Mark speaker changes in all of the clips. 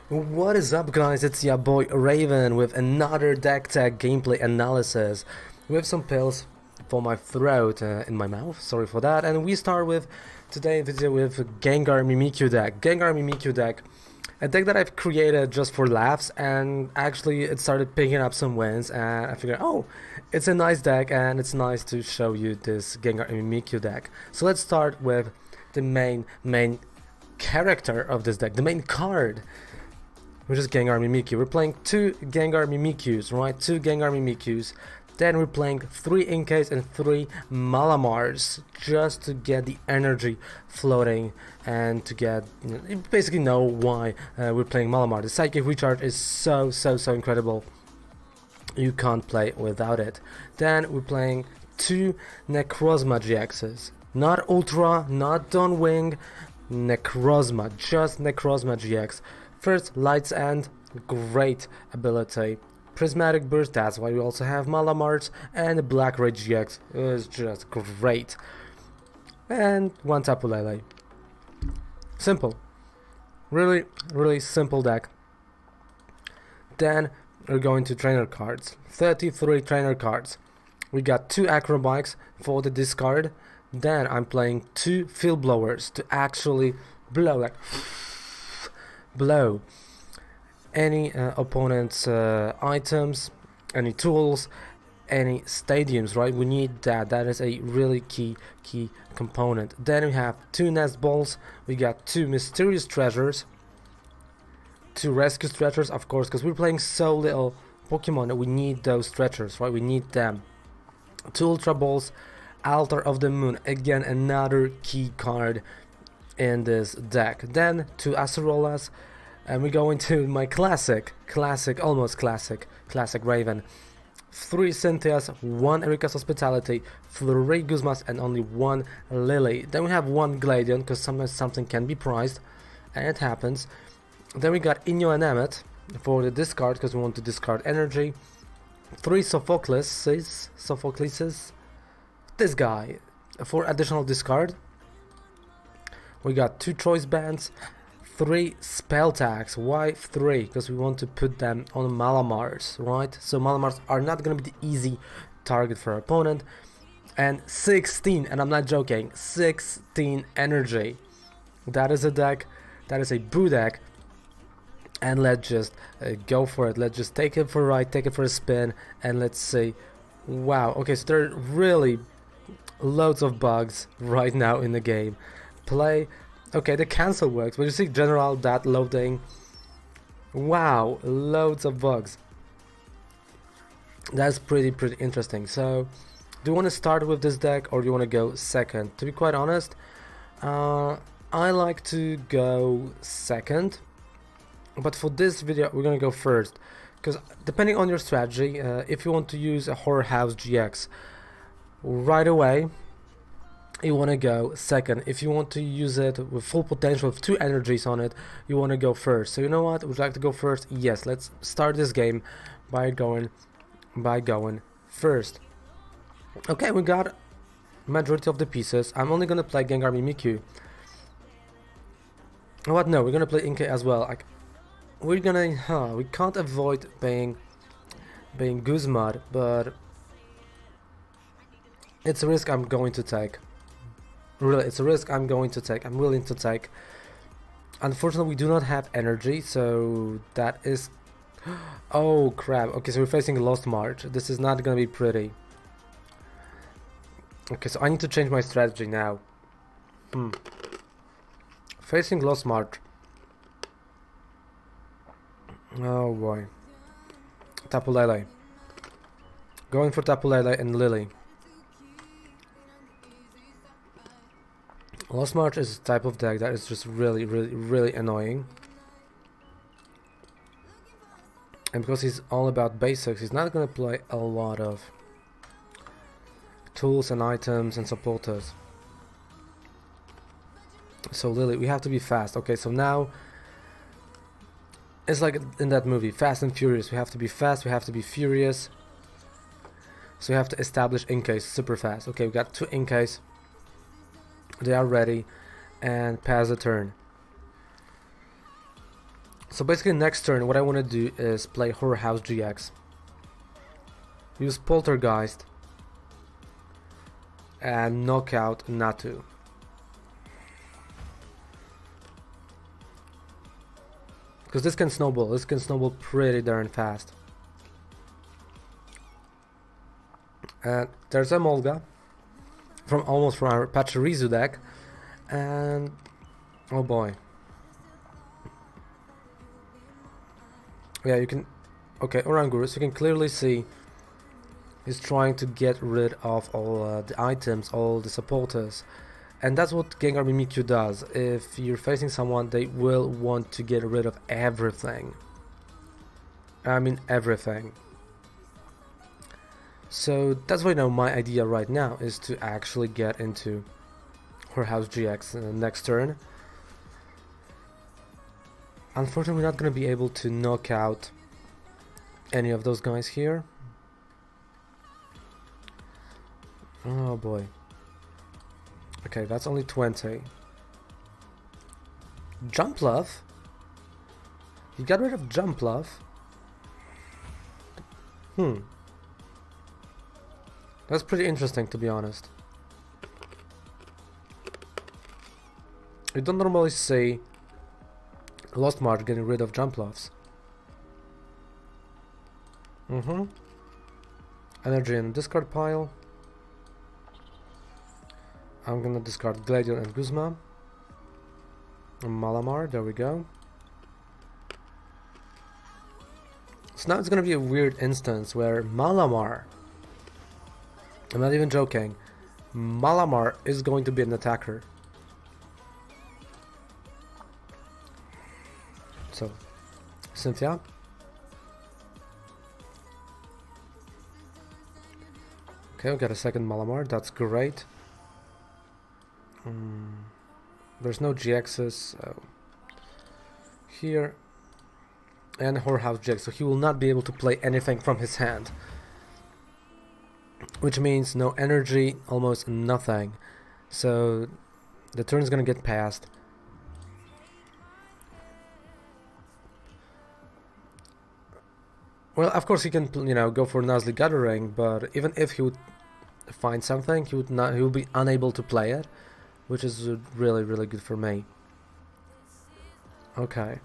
Speaker 1: What is up, guys? It's your boy Raven with another deck tag gameplay analysis with some pills for my throat in my mouth, sorry for that. And we start with today's video with Gengar Mimikyu deck. Gengar Mimikyu deck, a deck that I've created just for laughs, and actually it started picking up some wins, and I figured, oh, it's a nice deck and it's nice to show you this Gengar Mimikyu deck. So let's start with the main character of this deck, the main card, which is Gengar Mimikyu. We're playing two Gengar Mimikyus, right? Two Gengar Mimikyus. Then we're playing 3 Inkays and 3 Malamars, just to get the energy floating and to get, you basically know why we're playing Malamar. The psychic recharge is so incredible. You can't play without it. Then we're playing 2 Necrozma-GXs. Not Ultra, not Dawn Wing, Necrozma, just Necrozma-GX. First, Light's End, great ability. Prismatic Burst, that's why we also have Malamars, and the Black Ray GX is just great. And 1 Tapu Lele. Simple. Really simple deck. Then we're going to trainer cards. 33 trainer cards. We got 2 Acro Bikes for the discard. Then I'm playing 2 Field Blowers to actually blow, like blow any opponent's items, any tools, any stadiums, right? We need that. That is a really key component. Then we have 2 Nest Balls. We got 2 Mysterious Treasures, 2 Rescue Stretchers, of course, because we're playing so little Pokemon that we need those stretchers, right? We need them. 2 Ultra Balls, Altar of the Moon, again another key card in this deck. Then 2 Acerolas, and we go into my almost classic Raven. 3 Cynthias, 1 Erika's Hospitality, 3 Guzmas, and only 1 Lillie. Then we have 1 Gladion, because sometimes something can be prized, and it happens. Then we got Inyo and Emmet for the discard, because we want to discard energy. 3 Sophocles, this guy, for additional discard. We got 2 Choice Bands, 3 Spell Tags. Why 3? Because we want to put them on Malamars, right? So Malamars are not going to be the easy target for our opponent. And 16, and I'm not joking, 16 energy. That is a deck, that is a Boo deck. And let's just go for it. Let's just take it for a ride, take it for a spin, and let's see. Wow, okay, so there are really loads of bugs right now in the game. Play. Okay, the cancel works, but you see general that loading. Wow, loads of bugs. That's pretty interesting. So, do you want to start with this deck or do you want to go second? To be quite honest, I like to go second. But for this video, we're gonna go first, because depending on your strategy, if you want to use a Horror House GX right away, you want to go second. If you want to use it with full potential with 2 energies on it, you want to go first. So you know what? Would you like to go first? Yes, let's start this game by going first. Okay, we got majority of the pieces. I'm only gonna play Gengar Mimikyu. What? No, we're gonna play Inkay as well. We're gonna, we can't avoid being Guzma, but it's a risk I'm going to take. Really, it's a risk I'm going to take. I'm willing to take. Unfortunately, we do not have energy, so that is... Oh, crap. Okay, so we're facing Lost March. This is not gonna be pretty. Okay, so I need to change my strategy now. Facing Lost March. Oh boy. Tapu Lele. Going for Tapu Lele and Lillie. Lost March is a type of deck that is just really annoying. And because he's all about basics, he's not gonna play a lot of tools and items and supporters. So Lillie, we have to be fast. Okay, so now it's like in that movie, Fast and Furious. We have to be fast, we have to be furious. So we have to establish Inkays super fast. Okay, we got 2 Inkays. They are ready, and pass the turn. So basically next turn what I want to do is play Whorehouse GX. Use Poltergeist and knock out Natu. Because this can snowball pretty darn fast. And there's a Molga from our Pachirisu deck, and oh boy. Yeah, you can, okay, Orangurus, you can clearly see he's trying to get rid of all the items, all the supporters. And that's what Gengar Mimikyu does. If you're facing someone, they will want to get rid of everything. I mean everything. So that's why now my idea right now is to actually get into Whorehouse GX next turn. Unfortunately, we're not going to be able to knock out any of those guys here. Oh boy. Okay, that's only 20. Jumpluff? You got rid of Jumpluff? That's pretty interesting, to be honest. You don't normally see Lost March getting rid of Jumpluffs. Energy in the discard pile. I'm gonna discard Gladion and Guzma. And Malamar, there we go. So now it's gonna be a weird instance where Malamar, I'm not even joking, Malamar is going to be an attacker. So, Cynthia. Okay, we got a second Malamar, that's great. There's no GXs here, and Whorehouse GX, so he will not be able to play anything from his hand, which means no energy, almost nothing. So the turn is gonna get passed. Well, of course he can, you know, go for Nuzly Gathering, but even if he would find something, he would be unable to play it, which is really, really good for me. Okay.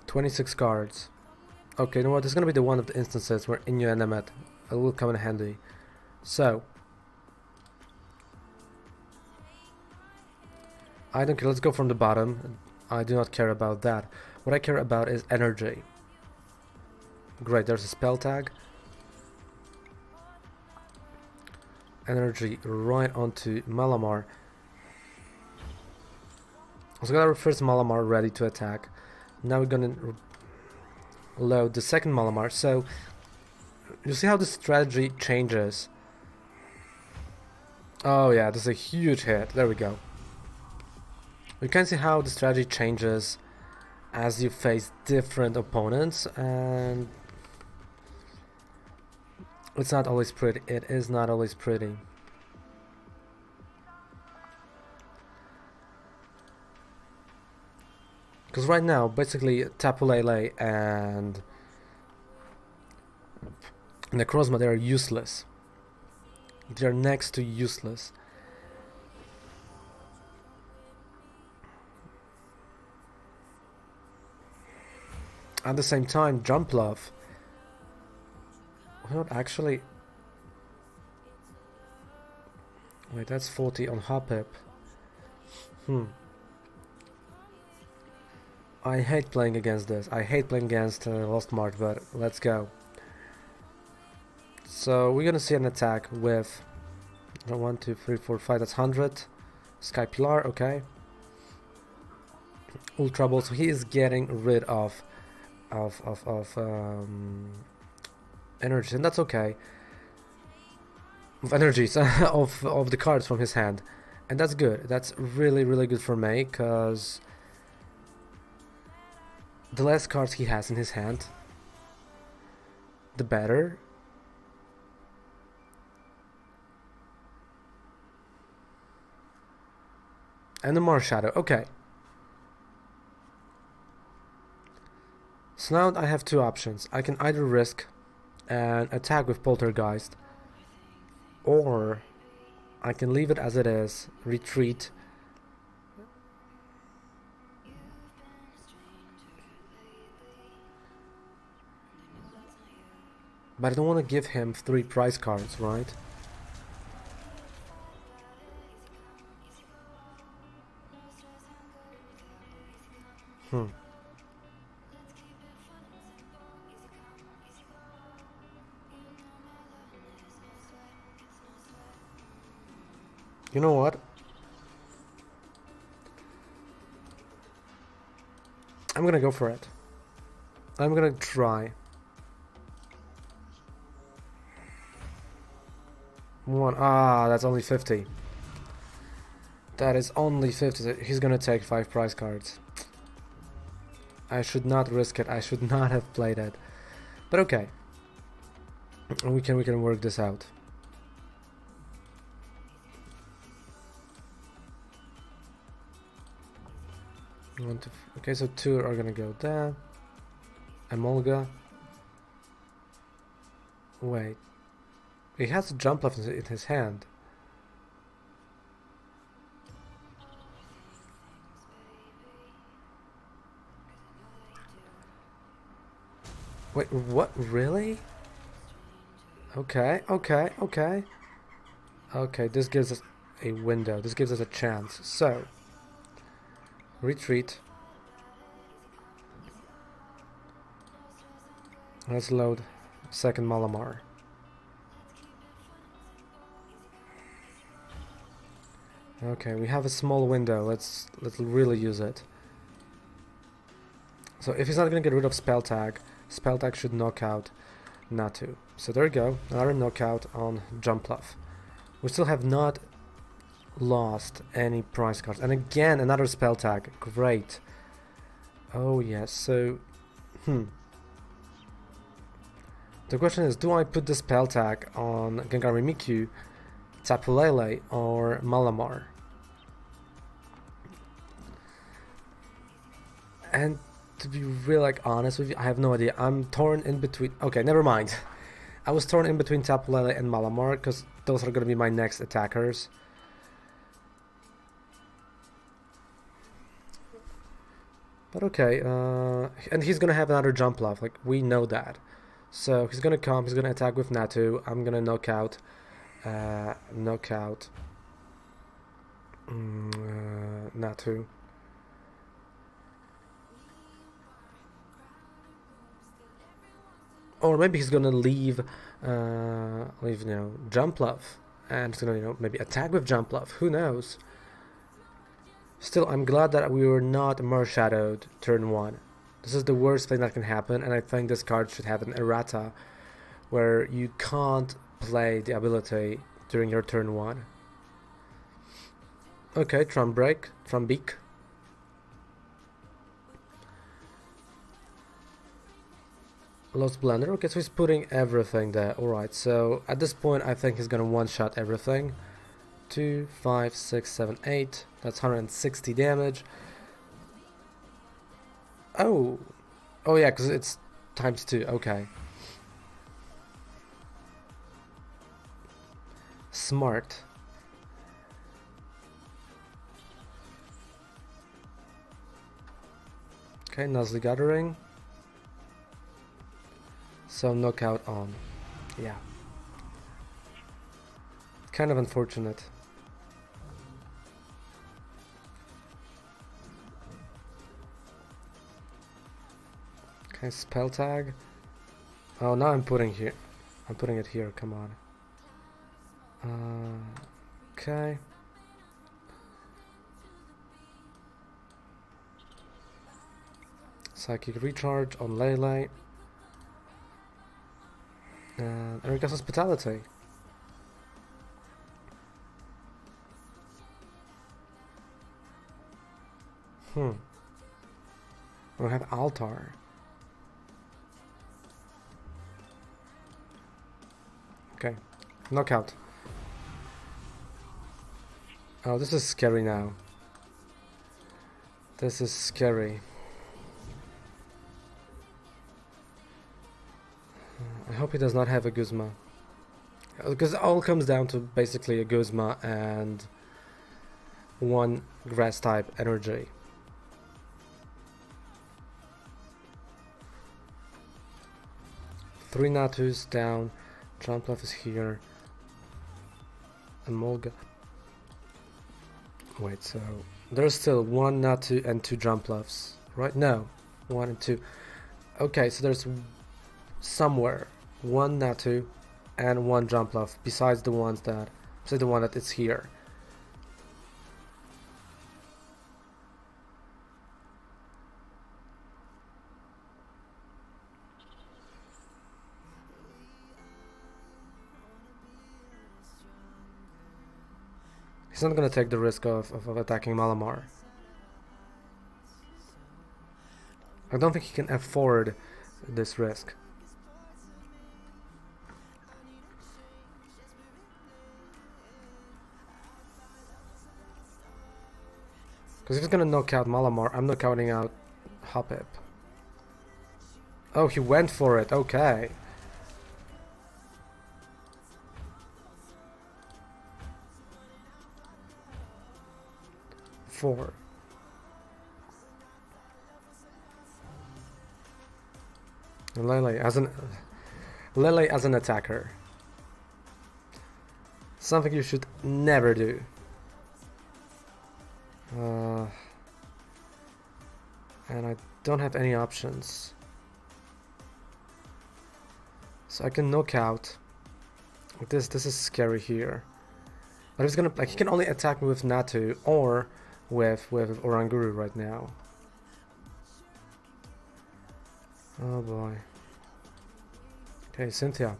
Speaker 1: 26 cards. Okay, you know what? This is gonna be the one of the instances where Inyo and Emmet will come in handy. So I don't care. Let's go from the bottom. I do not care about that. What I care about is energy. Great, there's a spell tag. Energy right onto Malamar. So we got our first Malamar ready to attack. Now we're gonna load the second Malamar. So you see how the strategy changes. Oh yeah, this is a huge hit. There we go. You can see how the strategy changes as you face different opponents, and it's not always pretty. It is not always pretty. Because right now, basically, Tapu Lele and Necrozma, they are useless. They are next to useless. At the same time, Jumpluff. Well, actually, wait, that's 40 on Hoppip. I hate playing against this. I hate playing against Lost March, but let's go. So we're gonna see an attack with 1, 2, 3, 4, 5. That's 100. Sky Pilar, okay. Ultra Ball. So he is getting rid of energy, and that's okay. Of energies of the cards from his hand, and that's good. That's really, really good for me, because the less cards he has in his hand, the better. And a Marshadow, okay. So now I have two options. I can either risk an attack with Poltergeist, or I can leave it as it is, retreat, but I don't want to give him 3 prize cards, right? You know what? I'm gonna go for it. I'm gonna try. That's only 50. That is only 50. He's gonna take 5 prize cards. I should not risk it. I should not have played it. But okay. We can work this out. Okay, so 2 are gonna go there. Emolga. Wait. He has a jump left in his hand. Wait, what? Really? Okay, okay, okay. Okay, this gives us a window. This gives us a chance. So, retreat. Let's load second Malamar. Okay, we have a small window. Let's really use it. So if he's not gonna get rid of Spell Tag should knock out Natu. So there we go, another knockout on Jumpluff. We still have not lost any prize cards. And again, another Spell Tag. Great. Oh yes, so... The question is, do I put the Spell Tag on Gengar Mimikyu, Tapu Lele, or Malamar? And to be really honest with you, I have no idea. I'm torn in between. Okay, never mind. I was torn in between Tapu Lele and Malamar because those are going to be my next attackers. But okay, and he's going to have another Jumpluff, like we know that. So he's going to come, he's going to attack with Natu. I'm going to knock out Natu. Or maybe he's gonna leave Jumpluff, and he's gonna, maybe attack with Jumpluff. Who knows? Still, I'm glad that we were not Marshadowed turn 1. This is the worst thing that can happen, and I think this card should have an errata, where you can't play the ability during your turn 1. Okay, Trumbeak. Lost Blender. Okay, so he's putting everything there. Alright, so at this point I think he's gonna one-shot everything. 2, 5, 6, 7, 8. That's 160 damage. Oh yeah, because it's times 2. Okay. Smart. Okay, Nuzly Gathering. So knockout on. Yeah. Kind of unfortunate. Okay, Spell Tag. Oh, now I'm putting it here, come on. Okay. Psychic Recharge on Lele. And Erika's Hospitality. We have Altar. Okay, knockout. Oh, this is scary now. This is scary. I hope he does not have a Guzma. Because it all comes down to basically a Guzma and one grass type energy. Three Natus down, Jumpluff is here, Emolga. Wait, so there's still one Natu and two Jumpluffs, right? No, one and two. Okay, so there's somewhere one Natu and one Jumpluff besides the one that is here. He's not gonna take the risk of attacking Malamar. I don't think he can afford this risk. Because if he's gonna knock out Malamar, I'm not counting out Hoppip. Oh, he went for it, okay. Four. Lele as an attacker. Something you should never do. And I don't have any options. So I can knock out. This is scary here. But he's gonna, like, he can only attack me with Natu or with Oranguru right now. Oh boy. Okay, Cynthia.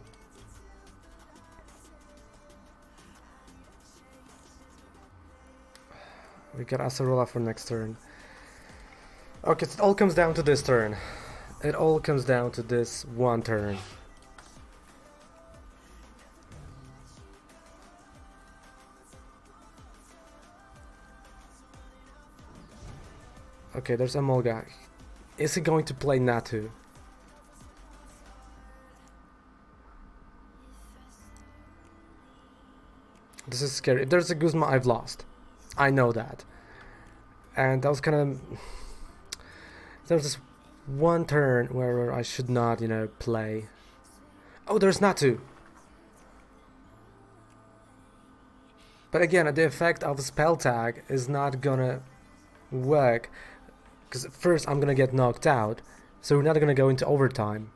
Speaker 1: We got Acerola for next turn. Okay, so it all comes down to this turn. It all comes down to this one turn. Okay, there's Emolga. Is he going to play Natu? This is scary. If there's a Guzma, I've lost. I know that. And that was kind of... There was this one turn where I should not, you know, play. Oh, there's Natu! But again, the effect of a spell tag is not gonna work. Because first I'm gonna get knocked out, so we're not gonna go into overtime.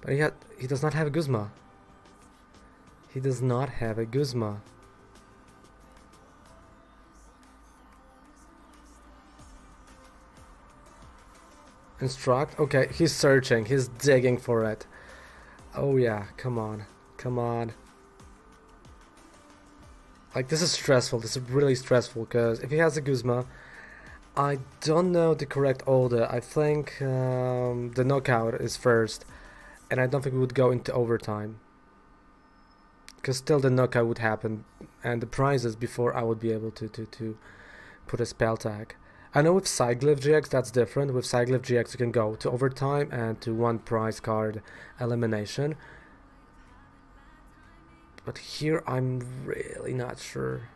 Speaker 1: But he does not have a Guzma. He does not have a Guzma. Instruct? Okay, he's searching, he's digging for it. Oh yeah, come on, come on. Like, this is stressful, this is really stressful, because if he has a Guzma, I don't know the correct order. I think the knockout is first, and I don't think we would go into overtime. Because still the knockout would happen, and the prizes before I would be able to put a spell tag. I know with Cyclip GX that's different. With Cyclip GX you can go to overtime and to one prize card elimination. But here I'm really not sure.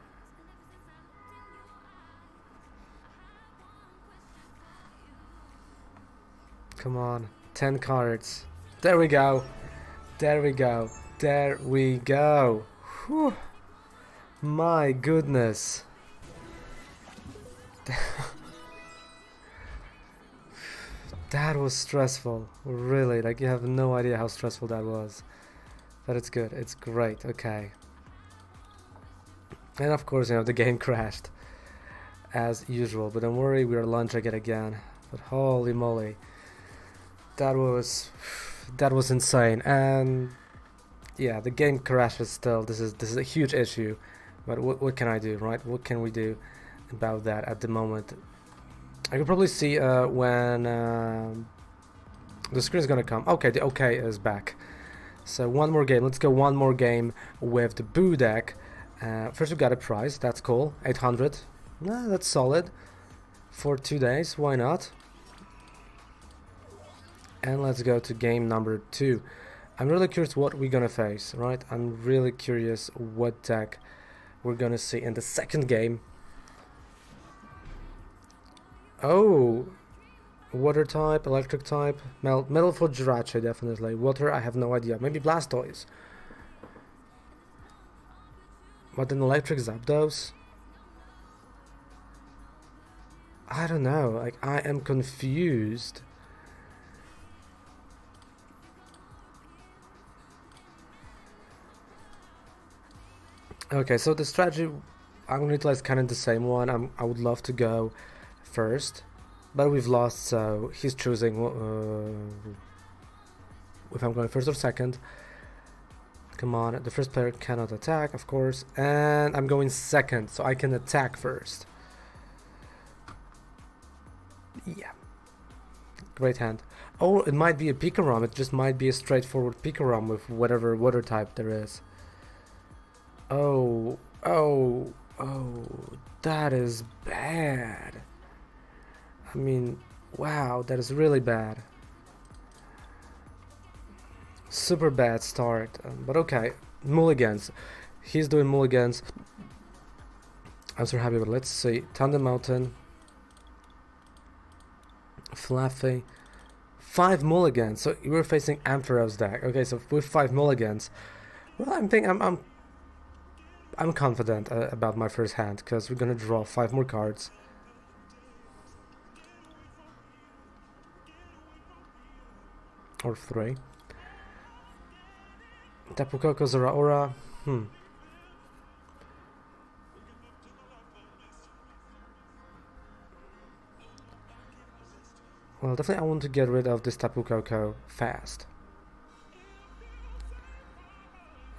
Speaker 1: Come on, 10 cards. There we go. There we go. There we go. Whew. My goodness. That was stressful. Really, like, you have no idea how stressful that was. But it's good. It's great. Okay. And of course, you know, the game crashed as usual. But don't worry, we are launching it again. But holy moly. That was insane. And yeah, the game crashes still. This is a huge issue. But what can I do, right? What can we do about that at the moment? I can probably see when the screen is gonna come. Okay, the OK is back. So one more game. Let's go one more game with the Boo deck, First we got a prize, that's cool, 800. Nah, that's solid. For 2 days, why not? And let's go to game number 2. I'm really curious what we're gonna face, right? I'm really curious what deck we're gonna see in the second game. Oh, water type, electric type, metal for Jirachi, definitely. Water, I have no idea. Maybe Blastoise. But an electric Zapdos? I don't know, like, I am confused. Okay, so the strategy I'm gonna utilize kind of the same one. I would love to go first, but we've lost, so he's choosing if I'm going first or second. Come on, the first player cannot attack, of course, and I'm going second, so I can attack first. Yeah, great hand. Oh, it might be a Pikarom. It just might be a straightforward Pikarom with whatever water type there is. Oh, that is bad. I mean, wow, that is really bad. Super bad start, but okay. Mulligans. He's doing mulligans. I'm so happy, but let's see. Thunder Mountain. Fluffy. 5 mulligans. So we're facing Ampharos deck. Okay, so with 5 mulligans. Well, I'm confident about my first hand, because we're gonna draw 5 more cards. Or 3. Tapu Koko, Zeraora. Well, definitely I want to get rid of this Tapu Koko fast.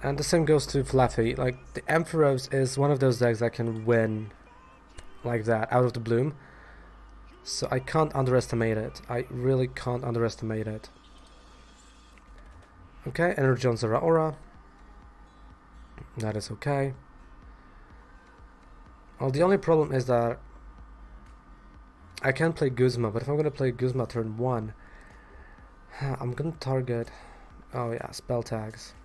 Speaker 1: And the same goes to Fluffy. Like, the Ampharos is one of those decks that can win like that, out of the bloom. So I can't underestimate it. I really can't underestimate it. Okay, Energy on Zeraora. That is okay. Well, the only problem is that I can play Guzma, but if I'm gonna play Guzma turn 1, I'm gonna target... Oh yeah, spell tags.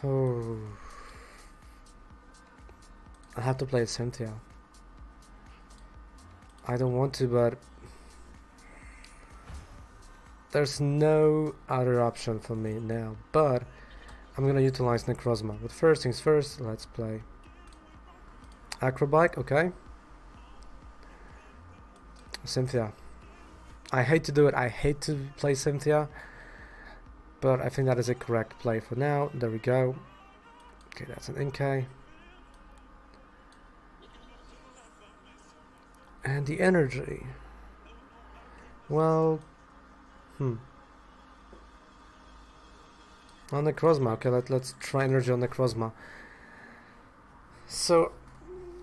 Speaker 1: Oh, I have to play Cynthia. I don't want to, but there's no other option for me now. But I'm gonna utilize Necrozma. But first things first, let's play Acro Bike. Okay, Cynthia. I hate to do it. I hate to play Cynthia, but I think that is a correct play for now. There we go. Okay, that's an Inkay. And the energy. Well, on Necrozma. Okay, let's try energy on Necrozma. So,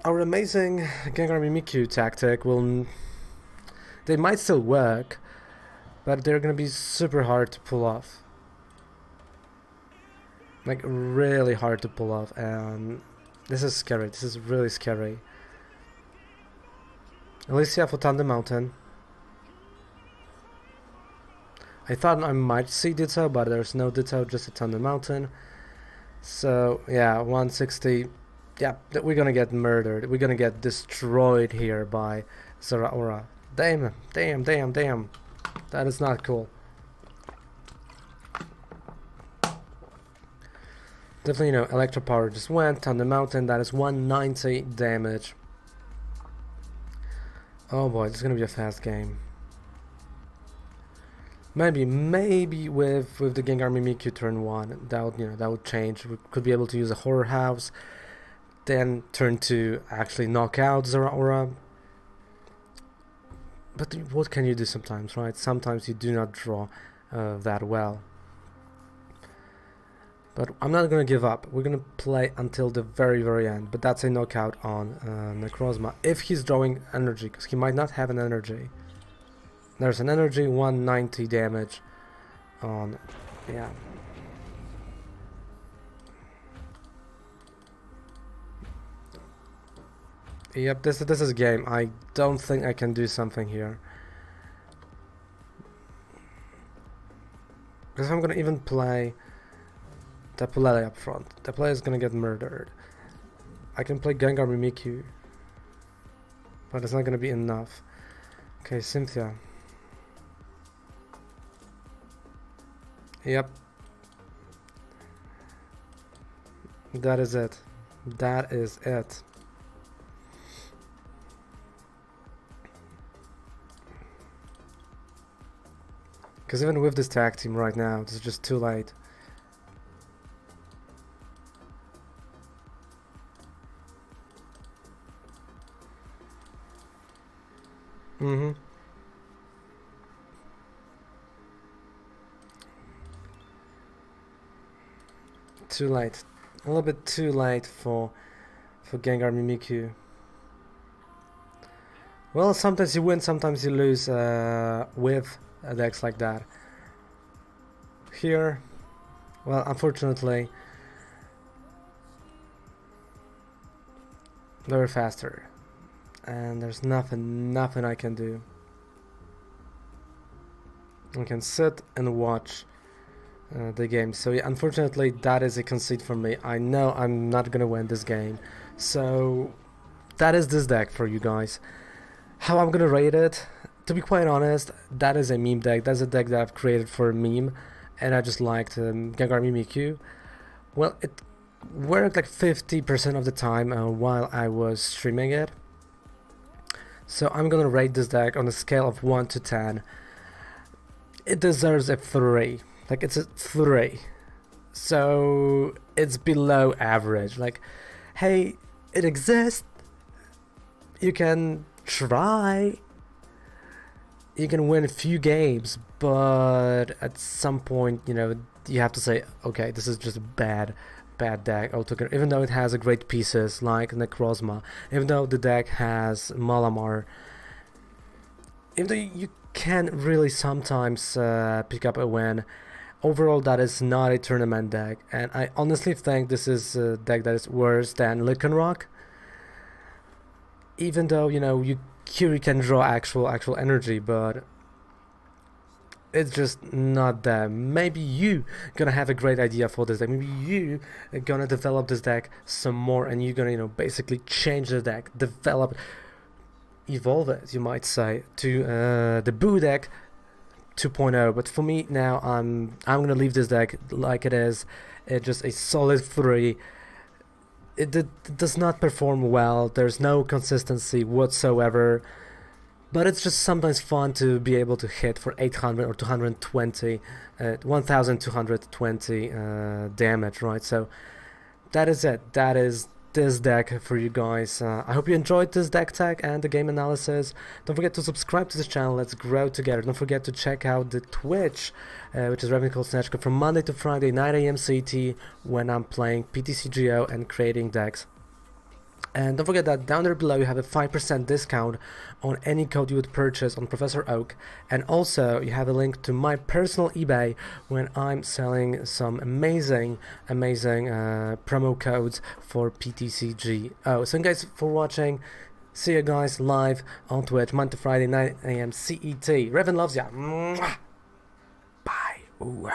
Speaker 1: our amazing Gengar Mimikyu tactic will... They might still work, but they're gonna be super hard to pull off. Like, really hard to pull off, and this is scary. This is really scary. Alicia for Thunder Mountain. I thought I might see Ditto, but there's no Ditto, just a Thunder Mountain. So, yeah, 160. Yeah, we're gonna get murdered. We're gonna get destroyed here by Zeraora. Damn. That is not cool. Definitely, Electro Power just went. Thunder Mountain, that is 190 damage. Oh boy, this is gonna be a fast game. Maybe with the Gengar Mimikyu turn 1, that would change. We could be able to use a Horror House, then turn 2 actually knock out Zeraora. But what can you do sometimes, right? Sometimes you do not draw that well. But I'm not gonna give up. We're gonna play until the very end. But that's a knockout on Necrozma, if he's drawing energy, because he might not have an energy. There's an energy, 190 damage on, yeah. Yep, this is game. I don't think I can do something here. Because I'm gonna even play Tapu Lele up front. Tapu Lele is gonna get murdered. I can play Gengar Mimikyu, but it's not gonna be enough. Okay, Cynthia. Yep. That is it. That is it. Because even with this tag team right now, this is just too late. Too late. A little bit too late for Gengar Mimikyu. Well, sometimes you win, sometimes you lose with decks like that. Here, well, unfortunately, they're faster, and there's nothing I can do. I can sit and watch the game. So yeah, unfortunately, that is a concede for me. I know I'm not gonna win this game, so that is this deck for you guys. How I'm gonna rate it, to be quite honest, that is a meme deck. That's a deck that I've created for a meme, and I just liked Gengar Mimikyu. Well, it worked like 50% of the time while I was streaming it. So I'm gonna rate this deck on a scale of 1 to 10. It deserves a 3. Like, it's a 3. So it's below average. Like, hey, it exists. You can try. You can win a few games, but at some point, you know, you have to say, okay, this is just a bad deck altogether. Even though it has a great pieces like Necrozma, even though the deck has Malamar, even though you can really sometimes pick up a win, overall that is not a tournament deck, and I honestly think this is a deck that is worse than Lycanroc. Even though, you know, you can draw actual energy, but it's just not there. Maybe you gonna have a great idea for this deck. Maybe you are gonna develop this deck some more, and you're gonna, you know, basically change the deck, develop, evolve it, you might say, to the Boo deck 2.0. But for me now, I'm gonna leave this deck like it is. It's just a solid 3. It does not perform well. There's no consistency whatsoever, but it's just sometimes fun to be able to hit for 800 or 220, 1220 damage, right? So that is it. That is this deck for you guys. I hope you enjoyed this deck tag and the game analysis. Don't forget to subscribe to this channel. Let's grow together. Don't forget to check out the Twitch, which is Ravencalledsnejku, from Monday to Friday, 9 AM CT, when I'm playing PTCGO and creating decks. And don't forget that down there below you have a 5% discount on any code you would purchase on Professor Oak, and also you have a link to my personal eBay when I'm selling some amazing promo codes for PTCG. So thank you guys for watching. See you guys live on Twitch Monday to Friday, 9 AM CET. Raven loves ya. Mwah. Bye. Ooh.